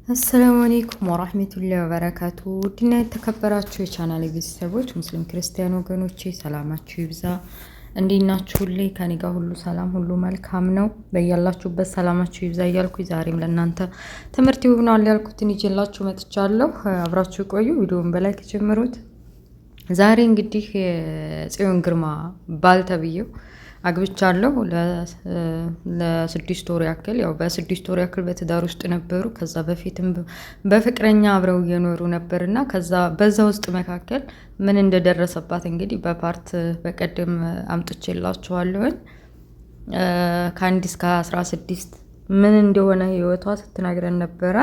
አሰላሙ አለይኩም ወራህመቱላሂ ወበረካቱ። ውድና የተከበራችሁ የቻናሌ ቤተሰቦች ሙስሊም ክርስቲያን ወገኖቼ ሰላማችሁ ይብዛ። እንዴት ናችሁልኝ? ከኔ ጋር ሁሉ ሰላም ሁሉ መልካም ነው። በያላችሁበት ሰላማችሁ ይብዛ እያልኩ ዛሬም ለእናንተ ትምህርት ይሆናል ያልኩትን ይዤላችሁ መጥቻለሁ። አብራችሁ ቆዩ። ቪዲዮውን በላይክ ጀምሩት። ዛሬ እንግዲህ ጽዮን ግርማ ባል ተብዬው አግብቻለሁ ለ6 ወር ያክል። ያው በ6 ወር ያክል በትዳር ውስጥ ነበሩ። ከዛ በፊትም በፍቅረኛ አብረው እየኖሩ ነበርና ከዛ በዛ ውስጥ መካከል ምን እንደደረሰባት እንግዲህ በፓርት በቀደም አምጥቼላችኋለሁኝ። ከ1 እስከ 16 ምን እንደሆነ ህይወቷ ስትናግረን ነበረ።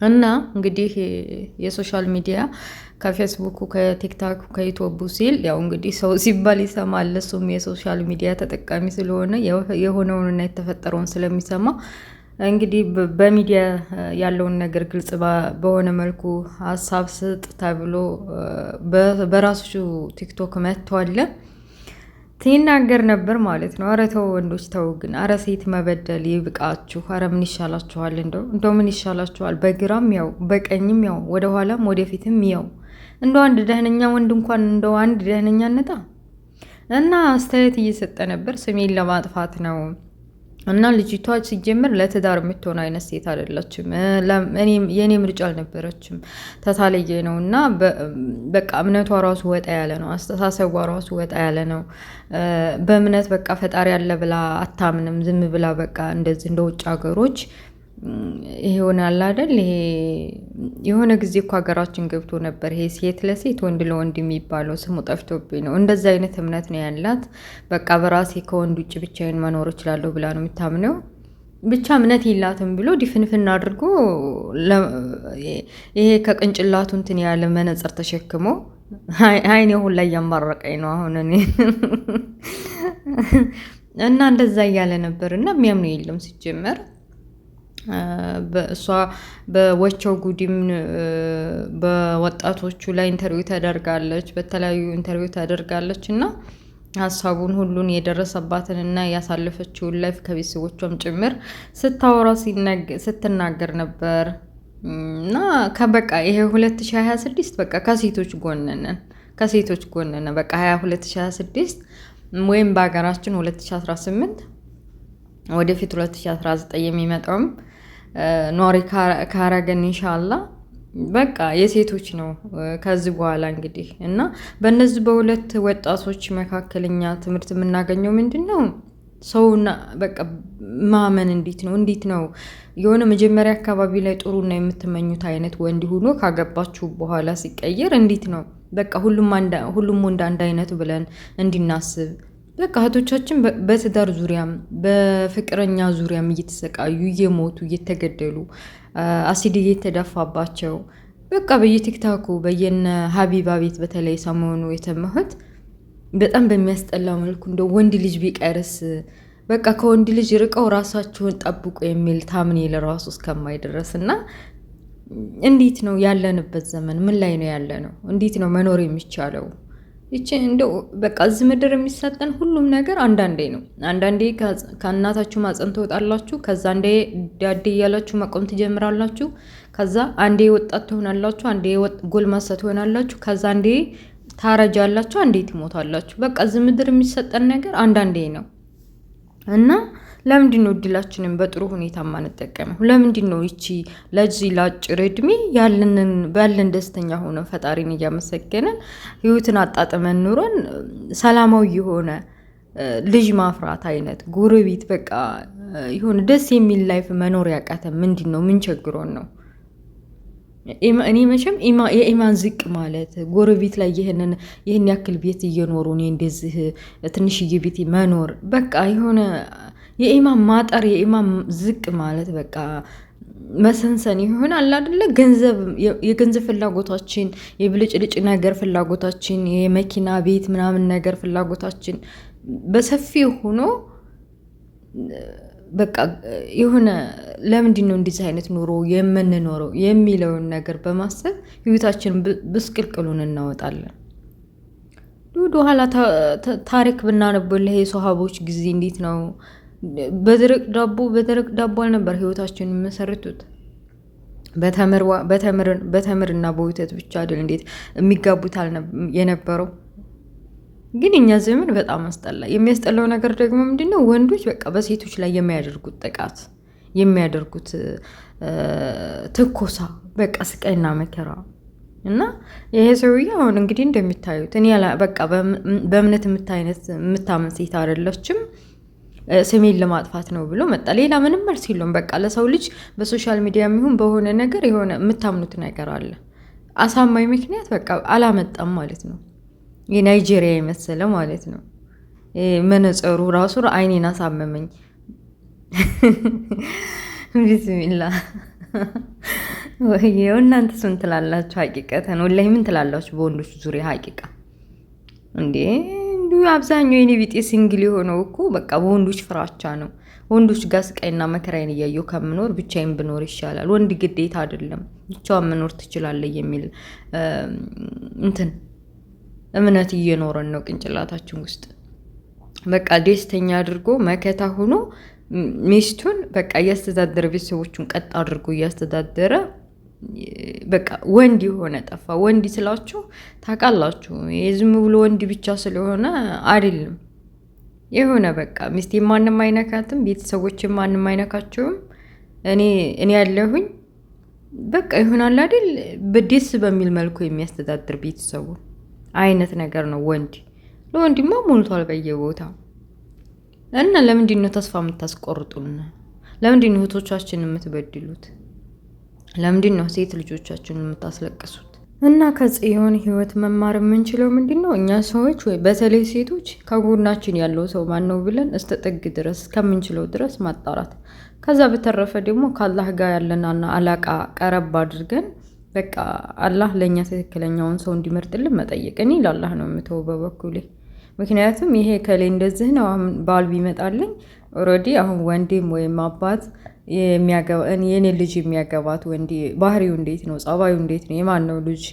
እና እንግዲህ የሶሻል ሚዲያ ከፌስቡክ ከቲክቶክ ከዩቲዩብ ሲል ያው እንግዲህ ሰው ሲባል ይሰማል። እሱም የሶሻል ሚዲያ ተጠቃሚ ስለሆነ የሆነውንና የተፈጠረውን ስለሚሰማ እንግዲህ በሚዲያ ያለውን ነገር ግልጽ በሆነ መልኩ ሀሳብ ስጥ ተብሎ በራሱ ቲክቶክ መጥቷል። ሲናገር ነበር ማለት ነው። አረ ተው ወንዶች ተው ግን፣ አረ ሴት መበደል ይብቃችሁ። አረ ምን ይሻላችኋል? እንደው ምን ይሻላችኋል? በግራም ያው በቀኝም ያው ወደ ኋላም ወደፊትም ያው እንደው አንድ ደህነኛ ወንድ እንኳን እንደው አንድ ደህነኛ ነጣ እና አስተያየት እየሰጠ ነበር። ስሜን ለማጥፋት ነው እና ልጅቷ ሲጀምር ለትዳር የምትሆን አይነት ሴት አይደለችም። የኔ ምርጫ አልነበረችም። ተታለየ ነው እና በቃ እምነቷ ራሱ ወጣ ያለ ነው። አስተሳሰቧ ራሱ ወጣ ያለ ነው። በእምነት በቃ ፈጣሪ ያለ ብላ አታምንም። ዝም ብላ በቃ እንደዚህ እንደ ውጭ ሀገሮች ይሆናል አይደል? ይሄ የሆነ ጊዜ እኮ ሀገራችን ገብቶ ነበር። ይሄ ሴት ለሴት ወንድ ለወንድ የሚባለው ስሙ ጠፍቶብኝ ነው። እንደዛ አይነት እምነት ነው ያላት። በቃ በራሴ ከወንድ ውጭ ብቻዬን መኖር እችላለሁ ብላ ነው የምታምነው። ብቻ እምነት የላትም ብሎ ዲፍንፍና አድርጎ ይሄ ከቅንጭላቱ እንትን ያለ መነጽር ተሸክሞ አይኔ ሁላ እያማረቀኝ ነው አሁን እኔ እና እንደዛ እያለ ነበር እና የሚያምኑ የለም ሲጀመር። በእሷ በወቸው ጉዲም በወጣቶቹ ላይ ኢንተርቪው ታደርጋለች፣ በተለያዩ ኢንተርቪው ታደርጋለች እና ሀሳቡን ሁሉን የደረሰባትን እና ያሳለፈችውን ላይፍ ከቤተሰቦቿም ጭምር ስታወራ ስትናገር ነበር። እና ከበቃ ይሄ 2026 በቃ ከሴቶች ጎንነን በቃ 2026 ወይም በሀገራችን 2018 ወደፊት 2019 የሚመጣውም ኗሪ ካረገን ኢንሻአላህ በቃ የሴቶች ነው ከዚህ በኋላ እንግዲህ። እና በእነዚህ በሁለት ወጣቶች መካከለኛ ትምህርት የምናገኘው ምንድነው? ሰውና በቃ ማመን እንዴት ነው የሆነ መጀመሪያ አካባቢ ላይ ጥሩና የምትመኙት አይነት ወንድ ሆኖ ካገባችሁ በኋላ ሲቀየር እንዴት ነው በቃ ሁሉም ወንድ አንድ አይነት ብለን እንድናስብ። በቃ እህቶቻችን በትዳር ዙሪያም በፍቅረኛ ዙሪያም እየተሰቃዩ እየሞቱ እየተገደሉ አሲድ እየተደፋባቸው በቃ በየቲክታኩ በየነ ሀቢባ ቤት በተለይ ሰሞኑ የተመሁት በጣም በሚያስጠላ መልኩ እንደ ወንድ ልጅ ቢቀርስ በቃ ከወንድ ልጅ ርቀው ራሳቸውን ጠብቁ የሚል ታምኔል ራሱ እስከማይደረስ እና እንዴት ነው ያለንበት ዘመን? ምን ላይ ነው ያለ ነው? እንዴት ነው መኖር የሚቻለው? ይቺ እንደው በቃ እዚህ ምድር የሚሰጠን ሁሉም ነገር አንዳንዴ ነው። አንዳንዴ ከእናታችሁ ማፀን ትወጣላችሁ፣ ከዛ አንዴ ዳዴ እያላችሁ መቆም ትጀምራላችሁ፣ ከዛ አንዴ ወጣት ትሆናላችሁ፣ አንዴ ጎልማሳ ትሆናላችሁ፣ ከዛ አንዴ ታረጃላችሁ፣ አንዴ ትሞታላችሁ። በቃ እዚህ ምድር የሚሰጠን ነገር አንዳንዴ ነው እና ለምንድን ነው እድላችንን በጥሩ ሁኔታ ማንጠቀመው? ለምንድን ነው ይቺ ለዚህ ለአጭር እድሜ ባለን ደስተኛ ሆነን ፈጣሪን እያመሰገነን ህይወትን አጣጥመን ኑረን ሰላማዊ የሆነ ልጅ ማፍራት አይነት ጎረቤት በቃ የሆነ ደስ የሚል ላይፍ መኖር ያቃተን ምንድን ነው? ምን ቸግሮን ነው? እኔ መቼም የኢማን ዝቅ ማለት ጎረቤት ላይ ይህን ያክል ቤት እየኖሩ እኔ እንደዚህ ትንሽዬ ቤት መኖር በቃ የሆነ የኢማን ማጠር የኢማን ዝቅ ማለት በቃ መሰንሰን ይሆን አለ አይደለ? የገንዘብ ፍላጎታችን፣ የብልጭልጭ ነገር ፍላጎታችን፣ የመኪና ቤት ምናምን ነገር ፍላጎታችን በሰፊው ሆኖ በቃ የሆነ ለምንድን ነው እንደዚህ አይነት ኑሮ የምንኖረው የሚለውን ነገር በማሰብ ህይወታችን ብስቅልቅሉን እናወጣለን። ወደ ኋላ ታሪክ ብናነበው የሶሃቦች ጊዜ እንዴት ነው በደረቅ ዳቦ አልነበር ህይወታቸውን የሚመሰርቱት። በተምርና በወተት ብቻ አይደል እንዴት የሚጋቡት የነበረው? ግን እኛ ዘመን በጣም አስጠላ። የሚያስጠላው ነገር ደግሞ ምንድነው? ወንዶች በቃ በሴቶች ላይ የሚያደርጉት ጥቃት፣ የሚያደርጉት ትኮሳ፣ በቃ ስቃይና መከራ እና ይሄ ሰውዬ አሁን እንግዲህ እንደሚታዩት እኔ በቃ በእምነት የምታመን ሴት አይደለችም፣ ስሜን ለማጥፋት ነው ብሎ መጣ። ሌላ ምንም መልስ የለውም። በቃ ለሰው ልጅ በሶሻል ሚዲያ የሚሆን በሆነ ነገር የሆነ የምታምኑት ነገር አለ፣ አሳማኝ ምክንያት በቃ አላመጣም ማለት ነው። የናይጄሪያ የመሰለ ማለት ነው። መነጽሩ ራሱ አይኔን አሳመመኝ። ቢስሚላ ወይዬው። እናንተስ ምን ትላላችሁ? ሀቂቀተን ወላሂ ምን ትላላችሁ በወንዶች ዙሪያ? ሀቂቃ እንዴ እንዲሁ አብዛኛው የኔ ቢጤ ሲንግል የሆነው እኮ በቃ በወንዶች ፍራቻ ነው። ወንዶች ጋር ስቃይና መከራዬን እያየሁ ከምኖር ብቻዬን ብኖር ይሻላል። ወንድ ግዴታ አይደለም ብቻዋን መኖር ትችላለህ የሚል እምነት እየኖረን ነው ቅንጭላታችን ውስጥ። በቃ ደስተኛ አድርጎ መከታ ሆኖ ሚስቱን በቃ እያስተዳደረ ቤተሰቦቹን ቀጥ አድርጎ እያስተዳደረ በቃ ወንድ የሆነ ጠፋ። ወንድ ስላችሁ ታውቃላችሁ፣ ዝም ብሎ ወንድ ብቻ ስለሆነ አይደለም። የሆነ በቃ ሚስቴ ማንም አይነካትም፣ ቤተሰቦች ማንም አይነካቸውም፣ እኔ ያለሁኝ በቃ ይሆናል አይደል? በደስ በሚል መልኩ የሚያስተዳድር ቤተሰቡ አይነት ነገር ነው ወንድ። ለወንድማ ሞልቷል በየቦታው። እና ለምንድን ነው ተስፋ የምታስቆርጡን? ለምንድን ነው እህቶቻችንን የምትበድሉት? ለምንድን ነው ሴት ልጆቻችንን የምታስለቅሱት? እና ከጽዮን ህይወት መማር የምንችለው ምንድን ነው? እኛ ሰዎች ወይ በተለይ ሴቶች ከጎናችን ያለው ሰው ማን ነው ብለን እስከ ጥግ ድረስ እስከምንችለው ድረስ ማጣራት። ከዛ በተረፈ ደግሞ ከአላህ ጋር ያለንና አላቃ ቀረብ አድርገን በቃ አላህ ለእኛ ትክክለኛውን ሰው እንዲመርጥልን መጠየቅ። እኔ ለአላህ ነው የምተው በበኩሌ። ምክንያቱም ይሄ ከሌ እንደዚህ ነው አሁን ባል ቢመጣልኝ ኦልሬዲ አሁን ወንድም ወይም አባት የኔ ልጅ የሚያገባት ወንድ ባህሪው እንዴት ነው፣ ጸባዩ እንዴት ነው፣ የማን ነው ልጅ፣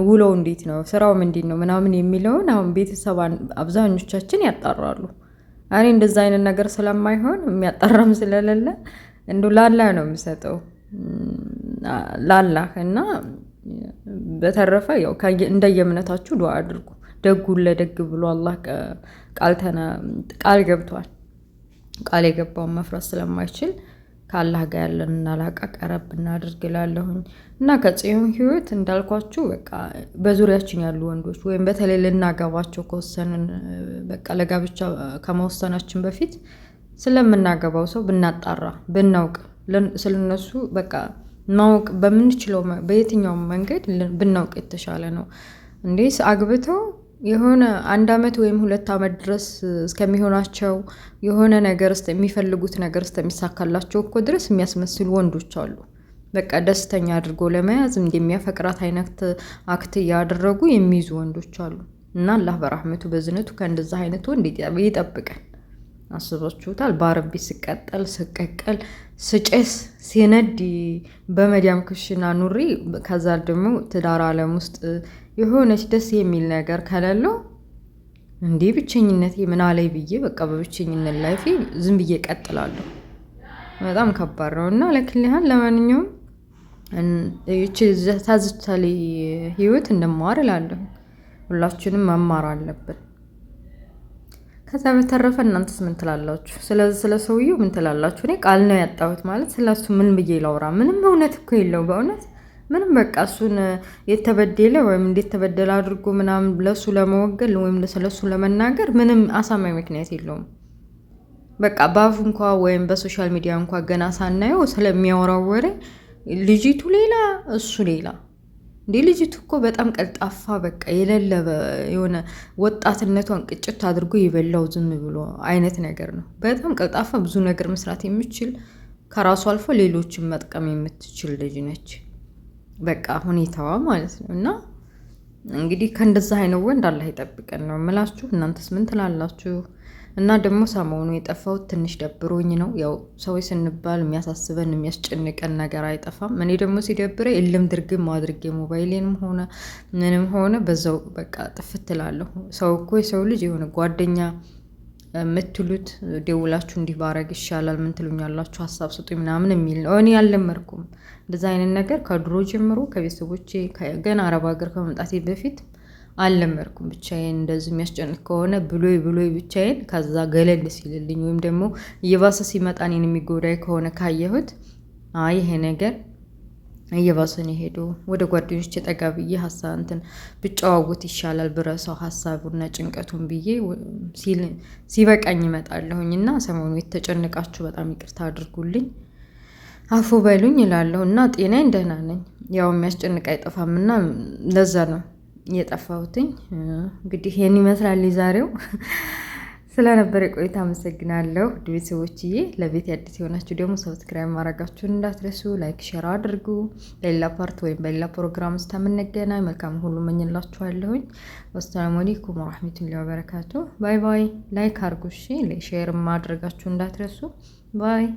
ውሎው እንዴት ነው፣ ስራው ምንድን ነው ምናምን የሚለውን አሁን ቤተሰብ አብዛኞቻችን ያጣራሉ። እኔ እንደዛ አይነት ነገር ስለማይሆን የሚያጣራም ስለሌለ እንደው ላላህ ነው የምሰጠው ላላህ። እና በተረፈ ያው እንደየእምነታችሁ ዱዓ አድርጉ። ደጉን ለደግ ብሎ አላህ ቃል ገብቷል። ቃል የገባውን መፍረስ ስለማይችል ከአላህ ጋር ያለን አላቃ ቀረብ እናድርግ እላለሁኝ። እና ከጽዮን ህይወት እንዳልኳችሁ በቃ በዙሪያችን ያሉ ወንዶች ወይም በተለይ ልናገባቸው ከወሰንን በቃ ለጋብቻ ከመወሰናችን በፊት ስለምናገባው ሰው ብናጣራ ብናውቅ ስለነሱ በቃ ማወቅ በምንችለው በየትኛውም መንገድ ብናውቅ የተሻለ ነው። እንዴስ አግብተው የሆነ 1 ዓመት ወይም 2 ዓመት ድረስ እስከሚሆናቸው የሆነ ነገር የሚፈልጉት ነገር እስከሚሳካላቸው እኮ ድረስ የሚያስመስሉ ወንዶች አሉ። በቃ ደስተኛ አድርጎ ለመያዝ እንደሚያፈቅራት አይነት አክት እያደረጉ የሚይዙ ወንዶች አሉ። እና አላህ በራህመቱ በዝነቱ ከእንደዛ አይነት ወንድ ይጠብቀን። አስባችሁታል? በአረብ ቤት ስቀቀል ስጨስ ሲነድ በመዲያም ክሽና ኑሪ። ከዛ ደግሞ ትዳር ዓለም ውስጥ የሆነች ደስ የሚል ነገር ከሌለው እንዲህ ብቸኝነት ምን አለኝ ብዬ በቃ በብቸኝነት ላይፌ ዝም ብዬ ቀጥላለሁ። በጣም ከባድ ነው። እና ለክልህን ለማንኛውም ታዝቻሌ ህይወት እንደማር እላለሁ። ሁላችንም መማር አለብን። ከዛ በተረፈ እናንተስ ምን ትላላችሁ? ስለ ሰውየው ምን ትላላችሁ? እኔ ቃል ነው ያጣሁት ማለት ስለሱ ምን ብዬ ላውራ? ምንም እውነት እኮ የለው በእውነት ምንም። በቃ እሱን የተበደለ ወይም እንዴት ተበደለ አድርጎ ምናምን ለሱ ለመወገል ወይም ስለሱ ለመናገር ምንም አሳማኝ ምክንያት የለውም። በቃ በአፉ እንኳ ወይም በሶሻል ሚዲያ እንኳ ገና ሳናየው ስለሚያወራው ወሬ ልጅቱ ሌላ እሱ ሌላ። እንዴ ልጅቱ እኮ በጣም ቀልጣፋ በቃ የሌለ የሆነ ወጣትነቷን ቅጭት አድርጎ የበላው ዝም ብሎ አይነት ነገር ነው። በጣም ቀልጣፋ ብዙ ነገር መስራት የምትችል ከራሱ አልፎ ሌሎችን መጥቀም የምትችል ልጅ ነች። በቃ ሁኔታዋ ማለት ነው። እና እንግዲህ ከእንደዛ አይነት ወንድ አላህ ይጠብቀን ነው የምላችሁ። እናንተስ ምን ትላላችሁ? እና ደግሞ ሰሞኑ የጠፋሁት ትንሽ ደብሮኝ ነው። ያው ሰዎች ስንባል የሚያሳስበን የሚያስጨንቀን ነገር አይጠፋም። እኔ ደግሞ ሲደብረ እልም ድርግም አድርጌ ሞባይሌንም ሆነ ምንም ሆነ በዛው በቃ ጥፍት እላለሁ። ሰው እኮ የሰው ልጅ የሆነ ጓደኛ የምትሉት ደውላችሁ እንዲህ ባረግ ይሻላል ምን ትሉኛላችሁ ሀሳብ ስጡኝ ምናምን የሚል ነው። እኔ አልለመድኩም እንደዛ አይነት ነገር ከድሮ ጀምሮ ከቤተሰቦቼ ገና አረብ ሀገር ከመምጣቴ በፊት አልለመድኩም። ብቻዬን እንደዚህ የሚያስጨንቅ ከሆነ ብሎይ ብቻዬን ከዛ ገለል ሲልልኝ ወይም ደግሞ እየባሰ ሲመጣ እኔን የሚጎዳኝ ከሆነ ካየሁት አይ ይሄ ነገር እየባሰን ሄዶ ወደ ጓደኞች ጠጋ ብዬ ሀሳብ እንትን ብጨዋወት ይሻላል ብረሳው ሀሳቡና ጭንቀቱን ብዬ ሲበቃኝ እመጣለሁኝ። እና ሰሞኑ የተጨነቃችሁ በጣም ይቅርታ አድርጉልኝ፣ አፉ በሉኝ እላለሁ። እና ጤናዬን ደህና ነኝ። ያው የሚያስጨንቅ አይጠፋም እና ለዛ ነው የጠፋሁትኝ። እንግዲህ ይሄን ይመስላል ዛሬው። ስለነበረ ቆይታ አመሰግናለሁ ውድ ቤተሰቦችዬ። ለቤት አዲስ የሆናችሁ ደግሞ ሰብስክራይብ ማድረጋችሁን እንዳትረሱ፣ ላይክ ሼር አድርጉ። በሌላ ፓርት ወይም በሌላ ፕሮግራም ውስጥ የምንገናኝ መልካም ሁሉ መኝላችኋለሁኝ። ወሰላሙ አለይኩም ወራህመቱላሂ ወበረካቱ። ባይ ባይ። ላይክ አድርጉ፣ እሺ ሼር ማድረጋችሁ እንዳትረሱ። ባይ